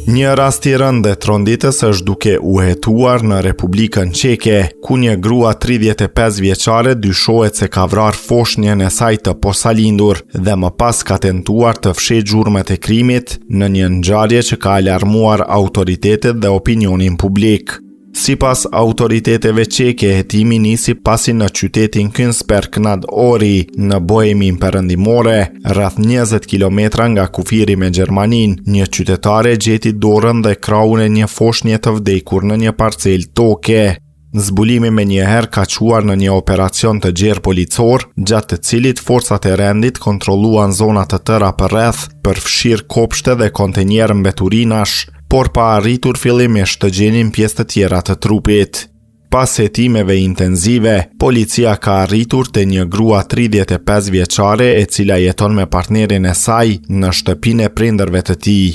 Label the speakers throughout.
Speaker 1: Një rast i rënd dhe tronditës është duke u hetuar në Republikën Çeke, ku një grua 35 vjeçare dyshohet se ka vrarë foshnjën e saj të posalindur dhe më pas ka tentuar të fshijë gjurmët e krimit në një ngjarje që ka alarmuar autoritetet dhe opinionin publik. Sipas autoriteteve çeke, hetimi nisi pasi në qytetin Künsberg nad Ori, në Bohemin Perëndimore, rreth 20 kilometra nga kufiri me Gjermaninë, një qytetare gjeti dorën dhe krahun e një foshnje të vdekur në një parcel toke. Zbulimi me njëherë ka quar në një operacion të gjerë policor, gjatë të cilit forcat e rendit kontrolluan zonat të tëra përreth për fshirë kopshte dhe kontenjerë mbeturinash, por pa arritur fillimisht të gjenin pjesë të tjera të trupit. Pas hetimeve intenzive, policia ka arritur te një grua 35 vjeçare e cila jeton me partnerin e saj në shtëpinë e prindërve të tij.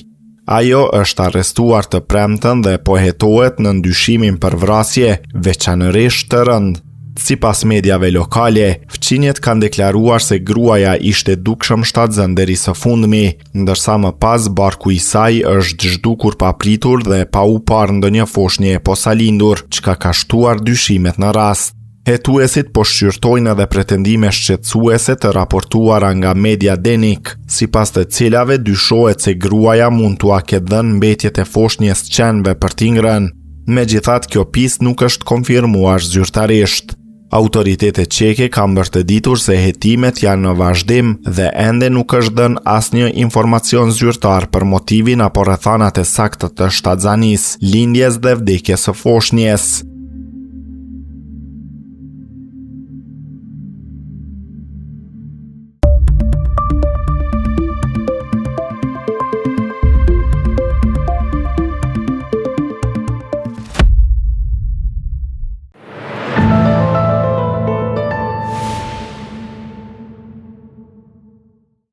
Speaker 1: Ajo është arrestuar të premten dhe po hetohet në ndyshimin për vrasje, veçanërisht të rënd. Sipas mediave lokale, fqinjet kanë deklaruar se gruaja ishte dukshëm shtatzën deri së fundmi, ndërsa më pas barku i saj është zhdukur pa pritur dhe pa u parë ndonjë foshnje e posalindur, çka ka shtuar dyshimet në rast. Hetuesit po shqyrtojnë edhe pretendime shqetësuese të raportuara nga media Denik, sipas të cilave dyshohet se gruaja mund t'ua ketë dhënë mbetjet e foshnjës qenve për t'i ngrënë. Megjithatë, kjo pistë nuk është konfirmuar zyrtarisht. Autoritetet çeke kanë mbërtëditur se hetimet janë në vazhdim dhe ende nuk është dhënë asnjë informacion zyrtar për motivin apo rrethanat e saktë të shtatzanisë, lindjes dhe vdekjes së foshnjës.